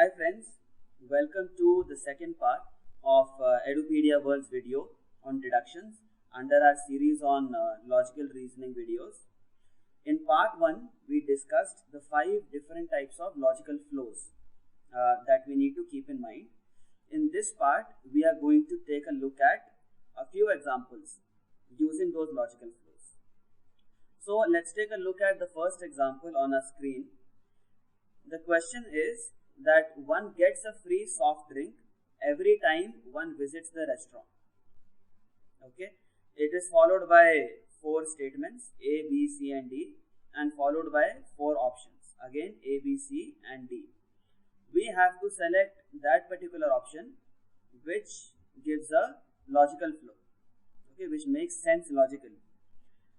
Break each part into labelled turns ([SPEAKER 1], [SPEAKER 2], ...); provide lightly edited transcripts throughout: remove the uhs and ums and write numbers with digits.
[SPEAKER 1] Hi friends, welcome to the second part of Edupedia World's video on deductions under our series on logical reasoning videos. In part 1, we discussed the 5 different types of logical flows that we need to keep in mind. In this part, we are going to take a look at a few examples using those logical flows. So let's take a look at the first example on our screen. The question is that one gets a free soft drink every time one visits the restaurant. Okay, it is followed by 4 statements A, B, C and D, and followed by 4 options, again A, B, C and D. We have to select that particular option which gives a logical flow, okay, which makes sense logically.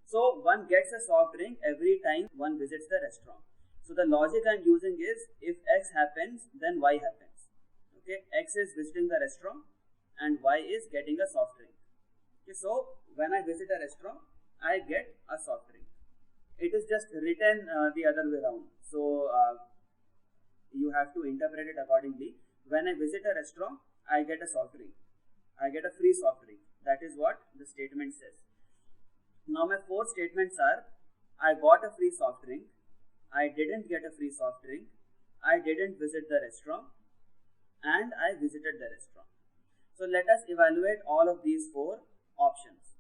[SPEAKER 1] So one gets a soft drink every time one visits the restaurant. So the logic I am using is, if X happens, then Y happens. Okay, X is visiting the restaurant and Y is getting a soft drink. Okay, so when I visit a restaurant, I get a soft drink. It is just written the other way around. So you have to interpret it accordingly. When I visit a restaurant, I get a soft drink. I get a free soft drink. That is what the statement says. Now my 4 statements are: I got a free soft drink, I didn't get a free soft drink, I didn't visit the restaurant, and I visited the restaurant. So let us evaluate all of these 4 options.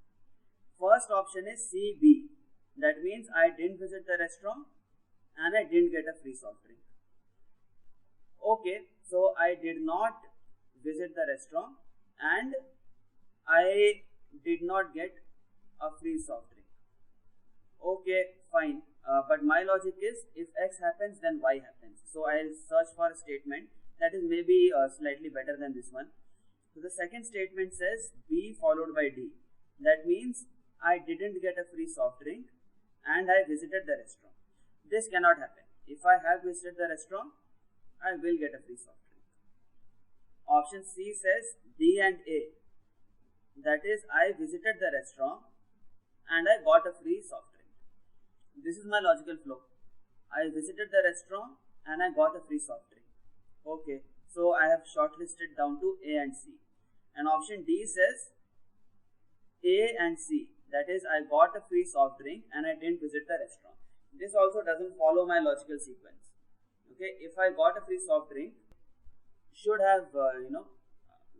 [SPEAKER 1] First option is CB. That means I didn't visit the restaurant and I didn't get a free soft drink. Okay, so I did not visit the restaurant and I did not get a free soft drink. Okay, fine. But my logic is, if X happens, then Y happens. So I'll search for a statement that is maybe slightly better than this one. So the second statement says B followed by D. That means I didn't get a free soft drink and I visited the restaurant. This cannot happen. If I have visited the restaurant, I will get a free soft drink. Option C says D and A. That is, I visited the restaurant and I got a free soft drink. This is my logical flow. I visited the restaurant and I got a free soft drink. Okay, so I have shortlisted down to A and C. And option D says A and C. That is, I got a free soft drink and I didn't visit the restaurant. This also doesn't follow my logical sequence. Okay, if I got a free soft drink, should have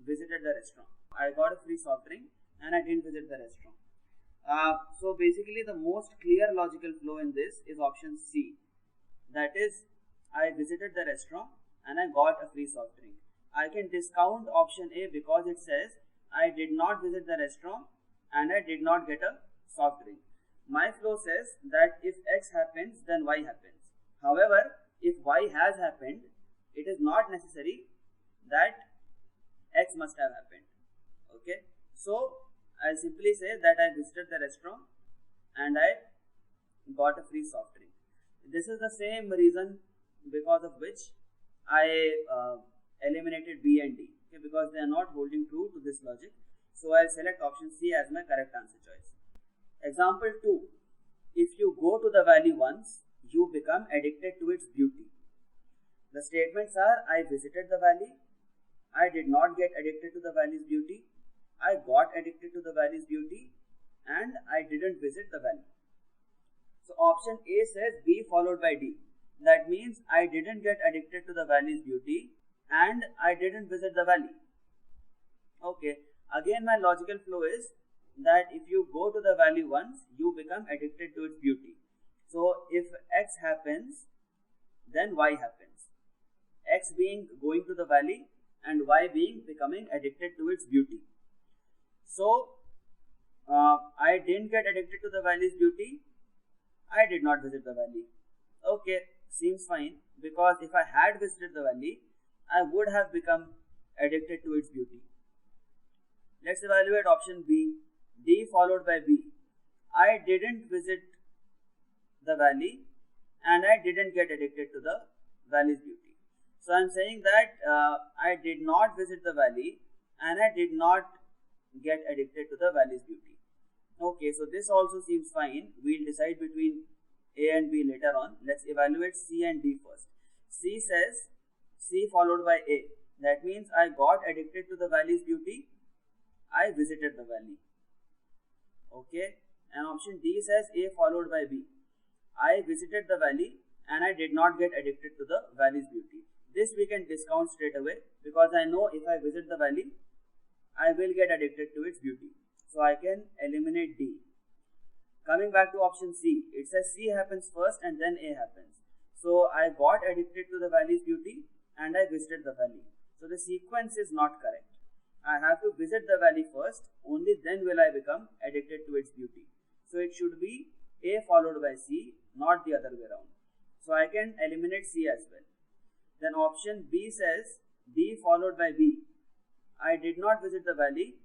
[SPEAKER 1] visited the restaurant. I got a free soft drink and I didn't visit the restaurant. So basically the most clear logical flow in this is option C. That is, I visited the restaurant and I got a free soft drink. I can discount option A because it says I did not visit the restaurant and I did not get a soft drink. My flow says that if X happens, then Y happens. However, if Y has happened, it is not necessary that X must have happened. Okay, so I'll simply say that I visited the restaurant and I got a free soft drink. This is the same reason because of which I eliminated B and D, okay, because they are not holding true to this logic. So I'll select option C as my correct answer choice. Example 2. If you go to the valley once, you become addicted to its beauty. The statements are: I visited the valley, I did not get addicted to the valley's beauty, I got addicted to the valley's beauty, and I didn't visit the valley. So option A says B followed by D. That means I didn't get addicted to the valley's beauty and I didn't visit the valley. Okay, again my logical flow is that if you go to the valley once, you become addicted to its beauty. So if X happens, then Y happens. X being going to the valley and Y being becoming addicted to its beauty. So I didn't get addicted to the valley's beauty, I did not visit the valley. Okay, seems fine, because if I had visited the valley, I would have become addicted to its beauty. Let's evaluate option B, D followed by B. I didn't visit the valley and I didn't get addicted to the valley's beauty. So I am saying that I did not visit the valley and I did not get addicted to the valley's beauty. Okay, so this also seems fine. We'll decide between A and B later on. Let's evaluate C and D first. C says C followed by A. That means I got addicted to the valley's beauty. I visited the valley. Okay. And option D says A followed by B. I visited the valley and I did not get addicted to the valley's beauty. This we can discount straight away because I know if I visit the valley, I will get addicted to its beauty. So I can eliminate D. Coming back to option C, it says C happens first and then A happens. So I got addicted to the valley's beauty and I visited the valley. So the sequence is not correct. I have to visit the valley first, only then will I become addicted to its beauty. So it should be A followed by C, not the other way around. So I can eliminate C as well. Then option B says D followed by B. I did not visit the valley,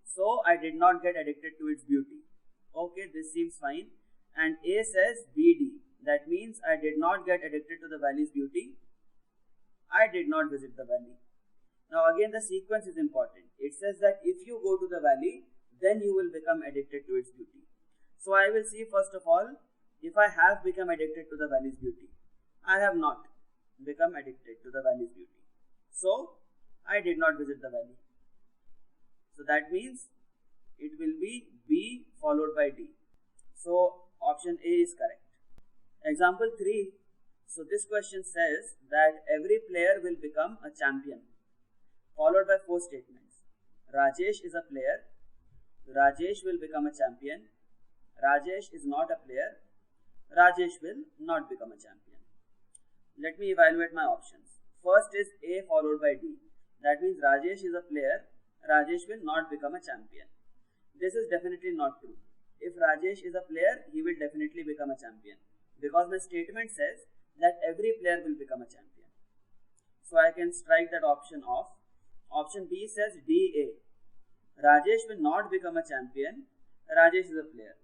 [SPEAKER 1] so I did not get addicted to its beauty. Okay, this seems fine. And A says BD. That means I did not get addicted to the valley's beauty. I did not visit the valley. Now again the sequence is important. It says that if you go to the valley, then you will become addicted to its beauty. So I will see first of all if I have become addicted to the valley's beauty. I have not become addicted to the valley's beauty. So I did not visit the valley. So that means it will be B followed by D. So option A is correct. Example 3. So this question says that every player will become a champion, followed by 4 statements. Rajesh is a player. Rajesh will become a champion. Rajesh is not a player. Rajesh will not become a champion. Let me evaluate my options. First is A followed by D. That means Rajesh is a player. Rajesh will not become a champion. This is definitely not true. If Rajesh is a player, he will definitely become a champion. Because my statement says that every player will become a champion. So I can strike that option off. Option B says DA. Rajesh will not become a champion. Rajesh is a player.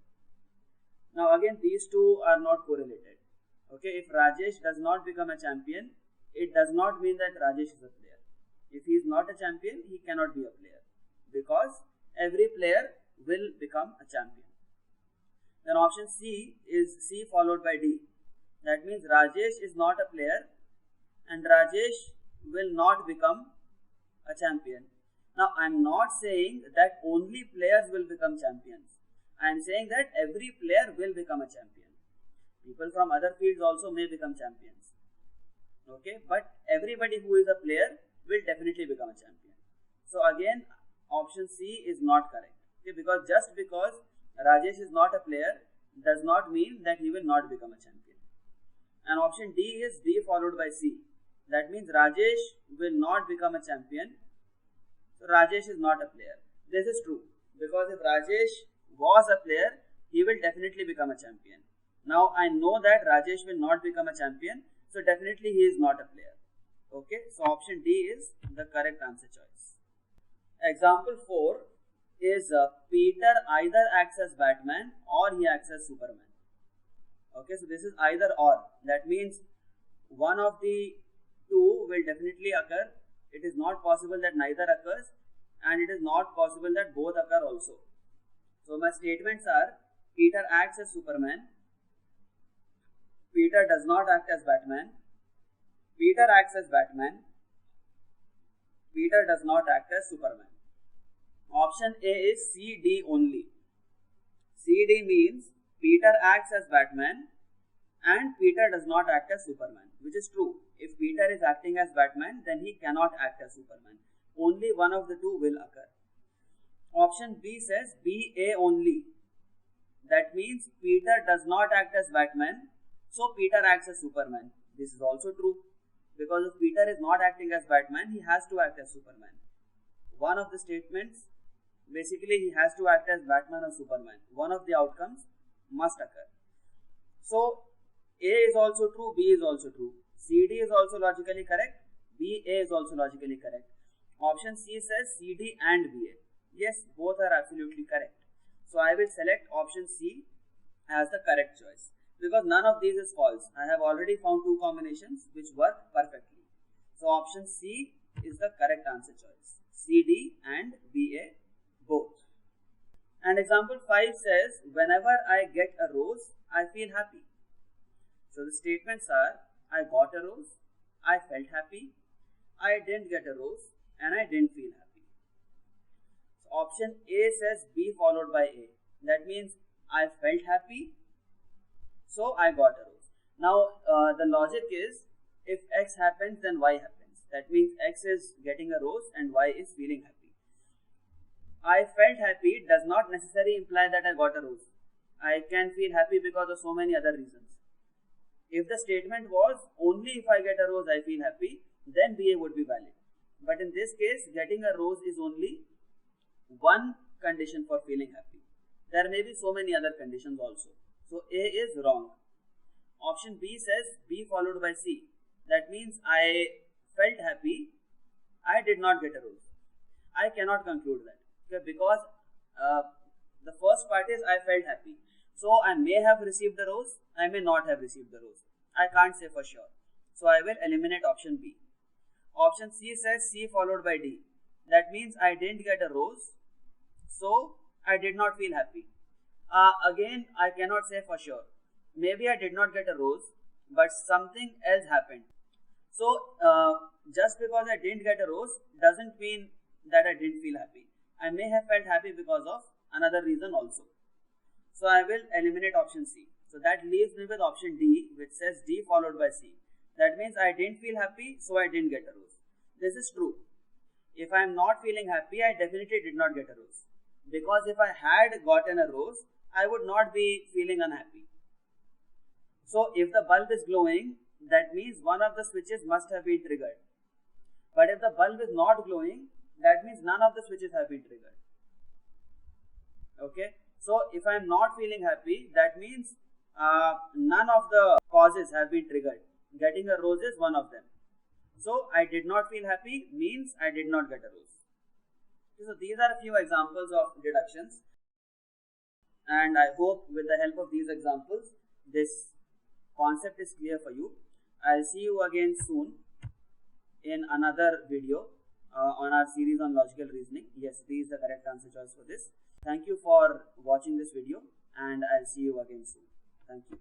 [SPEAKER 1] Now again these two are not correlated. Okay, if Rajesh does not become a champion, it does not mean that Rajesh is a player. If he is not a champion, he cannot be a player. Because every player will become a champion. Then option C is C followed by D. That means Rajesh is not a player and Rajesh will not become a champion. Now I am not saying that only players will become champions. I am saying that every player will become a champion. People from other fields also may become champions. Okay, but everybody who is a player will definitely become a champion. So again, option C is not correct. Okay, because just because Rajesh is not a player does not mean that he will not become a champion. And option D is D followed by C. That means Rajesh will not become a champion. So Rajesh is not a player. This is true because if Rajesh was a player, he will definitely become a champion. Now I know that Rajesh will not become a champion, so definitely he is not a player. Okay, so option D is the correct answer choice. Example 4 is Peter either acts as Batman or he acts as Superman. Okay, so this is either or. That means one of the two will definitely occur. It is not possible that neither occurs and it is not possible that both occur also. So my statements are Peter acts as Superman. Peter does not act as Batman. Peter acts as Batman. Peter does not act as Superman. Option A is CD only. CD means Peter acts as Batman and Peter does not act as Superman, which is true. If Peter is acting as Batman, then he cannot act as Superman. Only one of the two will occur. Option B says BA only. That means Peter does not act as Batman, so Peter acts as Superman. This is also true. Because if Peter is not acting as Batman, he has to act as Superman. One of the statements, basically he has to act as Batman or Superman. One of the outcomes must occur. So A is also true, B is also true. CD is also logically correct. BA is also logically correct. Option C says CD and BA. Yes, both are absolutely correct. So I will select option C as the correct choice. Because none of these is false. I have already found two combinations which work perfectly. So option C is the correct answer choice. CD and BA both. And example 5 says, whenever I get a rose, I feel happy. So the statements are, I got a rose, I felt happy, I didn't get a rose, and I didn't feel happy. So option A says B followed by A. That means I felt happy, so I got a rose. Now the logic is, if X happens, then Y happens. That means X is getting a rose and Y is feeling happy. I felt happy does not necessarily imply that I got a rose. I can feel happy because of so many other reasons. If the statement was only if I get a rose I feel happy, then BA would be valid. But in this case, getting a rose is only one condition for feeling happy. There may be so many other conditions also. So A is wrong. Option B says B followed by C. That means I felt happy, I did not get a rose. I cannot conclude that. Okay, because the first part is I felt happy. So I may have received the rose, I may not have received the rose. I can't say for sure. So I will eliminate option B. Option C says C followed by D. That means I didn't get a rose, so I did not feel happy. Again, I cannot say for sure. Maybe I did not get a rose, but something else happened. So just because I didn't get a rose doesn't mean that I didn't feel happy. I may have felt happy because of another reason also. So I will eliminate option C. So that leaves me with option D, which says D followed by C. That means I didn't feel happy, so I didn't get a rose. This is true. If I am not feeling happy, I definitely did not get a rose. Because if I had gotten a rose, I would not be feeling unhappy. So if the bulb is glowing, that means one of the switches must have been triggered. But if the bulb is not glowing, that means none of the switches have been triggered. Okay. So if I am not feeling happy, that means none of the causes have been triggered. Getting a rose is one of them. So I did not feel happy means I did not get a rose. So these are a few examples of deductions. And I hope with the help of these examples, this concept is clear for you. I'll see you again soon in another video on our series on logical reasoning. Yes, D is the correct answer choice for this. Thank you for watching this video, and I'll see you again soon. Thank you.